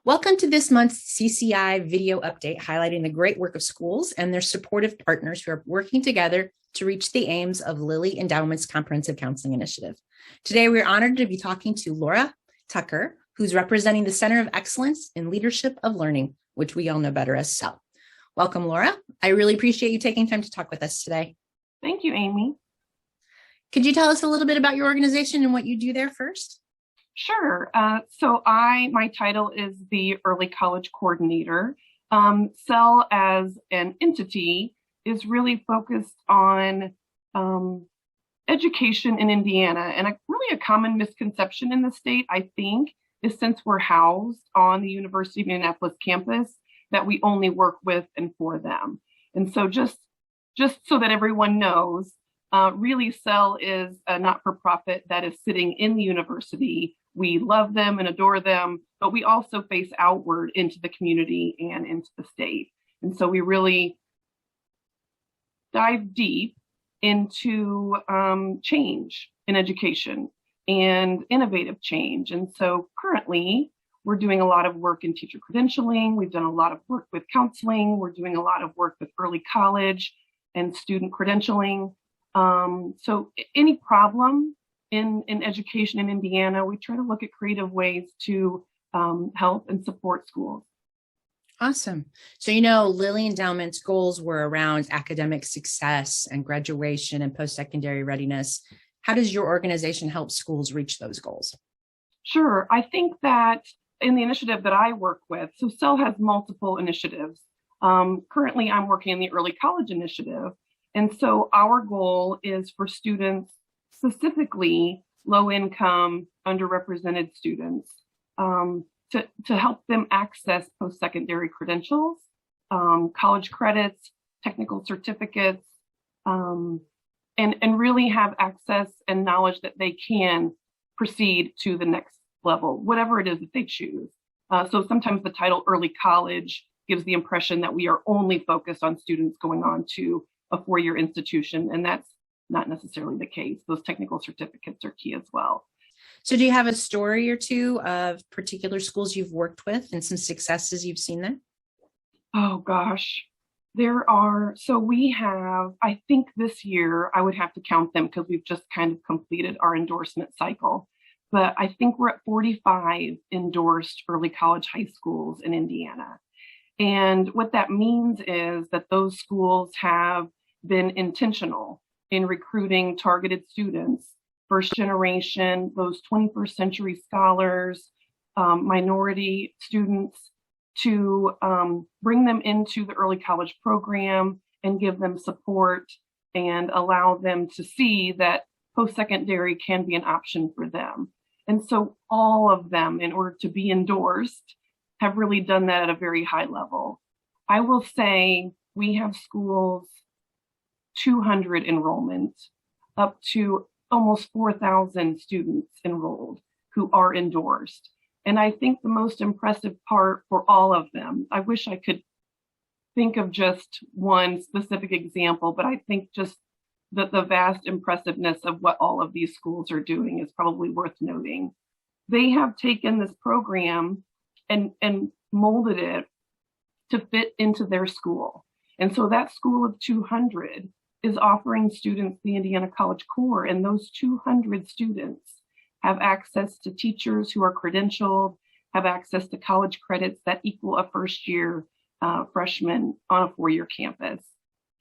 Welcome to this month's CCI video update highlighting the great work of schools and their supportive partners who are working together to reach the aims of Lilly Endowment's Comprehensive Counseling Initiative. Today, we're honored to be talking to Laura Tucker, who's representing the Center of Excellence in Leadership of Learning, which we all know better as CEL. Welcome, Laura. I really appreciate you taking time to talk with us today. Thank you, Amy. Could you tell us a little bit about your organization and what you do there first? Sure. My title is the Early College Coordinator. CEL as an entity is really focused on education in Indiana. And really a common misconception in the state, I think, is since we're housed on the University of Indianapolis campus, that we only work with and for them. And so just so that everyone knows, really CEL is a not-for-profit that is sitting in the university. We love them and adore them, but we also face outward into the community and into the state. And so we really dive deep into change in education and innovative change. And so currently, we're doing a lot of work in teacher credentialing. We've done a lot of work with counseling. We're doing a lot of work with early college and student credentialing. So any problem in education in Indiana, we try to look at creative ways to help and support schools. Awesome. So, Lilly Endowment's goals were around academic success and graduation and post-secondary readiness. How does your organization help schools reach those goals? Sure. I think that in the initiative that I work with, so CEL has multiple initiatives. Currently, I'm working in the Early College Initiative. And so our goal is for students, specifically low-income, underrepresented students, to help them access post-secondary credentials, college credits, technical certificates, and really have access and knowledge that they can proceed to the next level, whatever it is that they choose. So sometimes the title early college gives the impression that we are only focused on students going on to a four-year institution, and that's not necessarily the case. Those technical certificates are key as well. So do you have a story or two of particular schools you've worked with and some successes you've seen there? Oh gosh, there are. So we have, I think this year, I would have to count them because we've just kind of completed our endorsement cycle. But I think we're at 45 endorsed early college high schools in Indiana. And what that means is that those schools have been intentional in recruiting targeted students, first generation, those 21st century scholars, minority students, to bring them into the early college program and give them support and allow them to see that post-secondary can be an option for them. And so all of them, in order to be endorsed, have really done that at a very high level. I will say we have schools 200 enrollment, up to almost 4,000 students enrolled who are endorsed. And I think the most impressive part for all of them, I wish I could think of just one specific example, but I think just the vast impressiveness of what all of these schools are doing is probably worth noting. They have taken this program and molded it to fit into their school. And so that school of 200 is offering students the Indiana College Core, and those 200 students have access to teachers who are credentialed, have access to college credits that equal a first-year freshman on a four-year campus.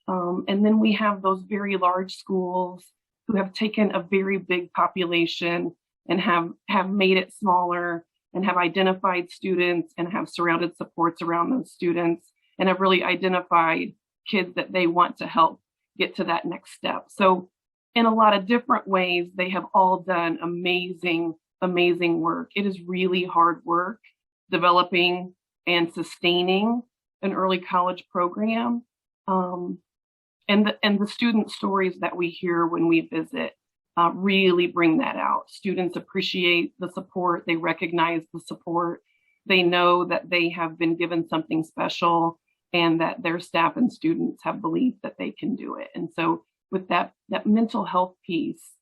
And then we have those very large schools who have taken a very big population and have made it smaller and have identified students and have surrounded supports around those students and have really identified kids that they want to help get to that next step. So in a lot of different ways, they have all done amazing, amazing work. It is really hard work developing and sustaining an early college program. And the student stories that we hear when we visit really bring that out. Students appreciate the support. They recognize the support. They know that they have been given something special and that their staff and students have believed that they can do it. And so with that mental health piece,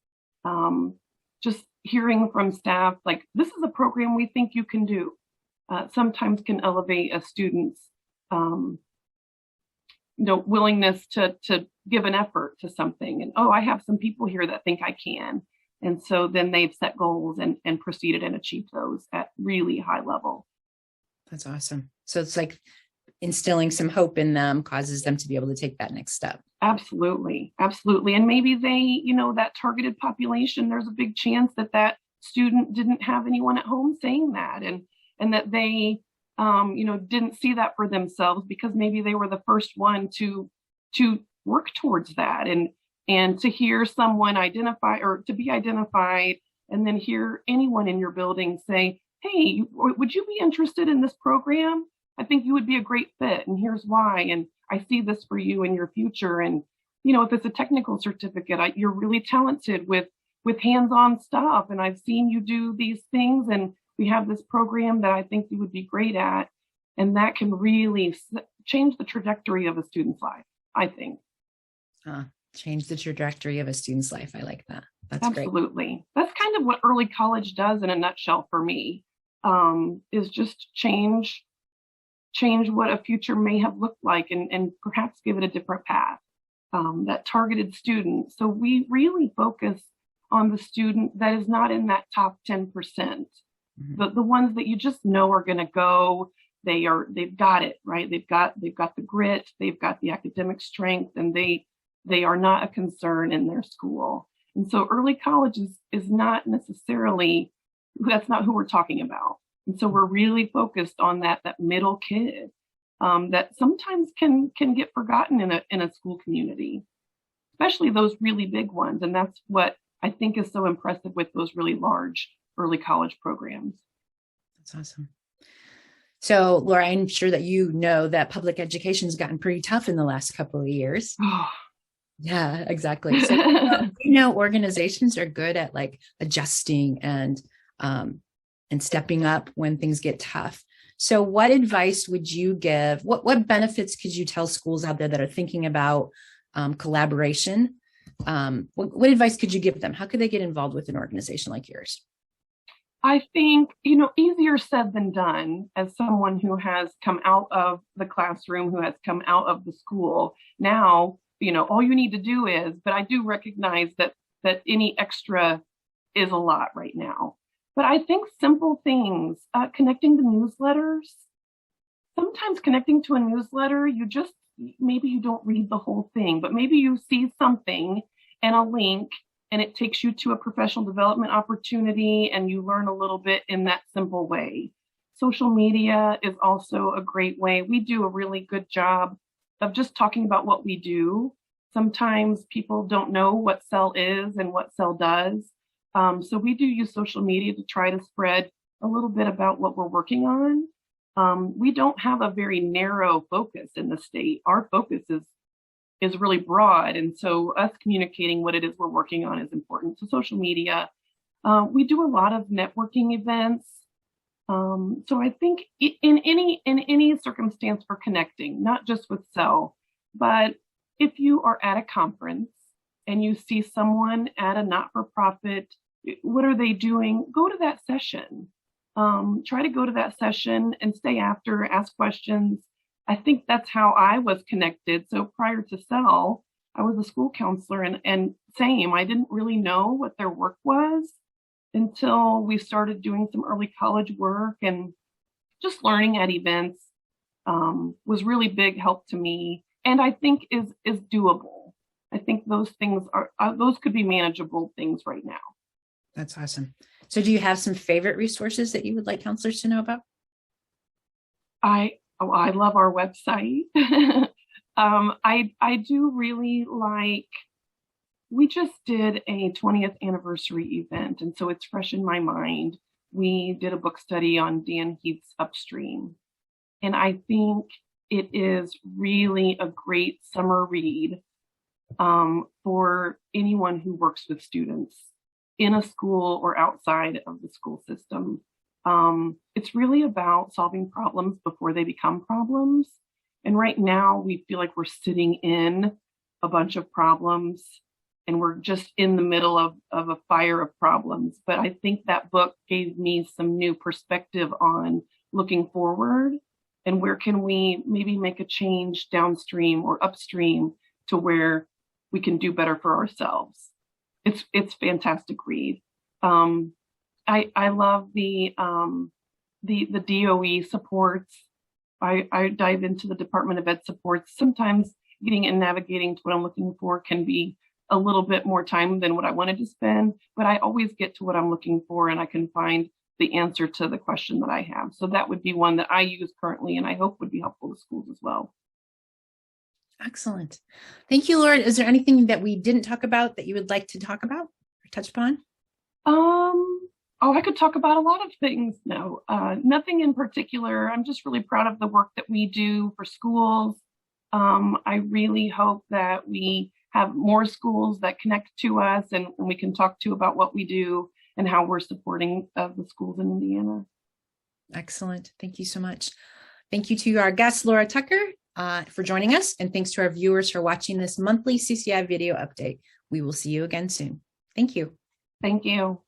just hearing from staff, like, this is a program we think you can do. sometimes can elevate a student's um, willingness to give an effort to something. And, oh, I have some people here that think I can. And so then they've set goals and proceeded and achieved those at really high level. That's awesome. So it's like instilling some hope in them causes them to be able to take that next step. Absolutely. Absolutely. And maybe they, that targeted population, there's a big chance that that student didn't have anyone at home saying that, and that they, didn't see that for themselves because maybe they were the first one to work towards that, and to hear someone identify or to be identified, and then hear anyone in your building say, hey, would you be interested in this program? I think you would be a great fit, and here's why. And I see this for you in your future. And, if it's a technical certificate, you're really talented with hands-on stuff. And I've seen you do these things, and we have this program that I think you would be great at. And that can really change the trajectory of a student's life, I think. Change the trajectory of a student's life. I like that. That's absolutely great. That's kind of what early college does in a nutshell for me, is just change what a future may have looked like, and perhaps give it a different path. That targeted student. So we really focus on the student that is not in that top 10%. Mm-hmm. The ones that you just know are going to go. They've got it, right? They've got the grit, they've got the academic strength, and they are not a concern in their school. And so early college is not necessarily, that's not who we're talking about. And so we're really focused on that middle kid, that sometimes can get forgotten in a school community, especially those really big ones. And that's what I think is so impressive with those really large early college programs. That's awesome. So, Laura, I'm sure that you know that public education has gotten pretty tough in the last couple of years. Yeah, exactly. So, organizations are good at like adjusting and stepping up when things get tough. So what advice would you give? What benefits could you tell schools out there that are thinking about collaboration? What advice could you give them? How could they get involved with an organization like yours? I think, easier said than done, as someone who has come out of the classroom, who has come out of the school. Now, all you need to do is, but I do recognize that any extra is a lot right now. But I think simple things, connecting to newsletters, sometimes connecting to a newsletter, maybe you don't read the whole thing, but maybe you see something and a link, and it takes you to a professional development opportunity, and you learn a little bit in that simple way. Social media is also a great way. We do a really good job of just talking about what we do. Sometimes people don't know what SEL is and what SEL does. So we do use social media to try to spread a little bit about what we're working on. We don't have a very narrow focus in the state. Our focus is really broad. And so us communicating what it is we're working on is important. So social media, we do a lot of networking events. So I think in any circumstance for connecting, not just with SEL, but if you are at a conference and you see someone at a not-for-profit, what are they doing? Go to that session. Try to go to that session and stay after, ask questions. I think that's how I was connected. So prior to SEL, I was a school counselor, and same, I didn't really know what their work was until we started doing some early college work, and just learning at events was really big help to me, and I think is doable. I think those things those could be manageable things right now. That's awesome. So do you have some favorite resources that you would like counselors to know about? I love our website. I do really like, we just did a 20th anniversary event, and so it's fresh in my mind. We did a book study on Dan Heath's Upstream, and I think it is really a great summer read for anyone who works with students in a school or outside of the school system. It's really about solving problems before they become problems. And right now we feel like we're sitting in a bunch of problems, and we're just in the middle of a fire of problems. But I think that book gave me some new perspective on looking forward, and where can we maybe make a change downstream or upstream to where we can do better for ourselves. It's fantastic read. I love the DOE supports. I dive into the Department of Ed supports. Sometimes getting and navigating to what I'm looking for can be a little bit more time than what I wanted to spend, but I always get to what I'm looking for and I can find the answer to the question that I have. So that would be one that I use currently and I hope would be helpful to schools as well. Excellent. Thank you, Laura. Is there anything that we didn't talk about that you would like to talk about or touch upon? Oh, I could talk about a lot of things. No, nothing in particular. I'm just really proud of the work that we do for schools. I really hope that we have more schools that connect to us and we can talk to about what we do and how we're supporting the schools in Indiana. Excellent. Thank you so much. Thank you to our guest, Laura Tucker, for joining us. And thanks to our viewers for watching this monthly CCI video update. We will see you again soon. Thank you. Thank you.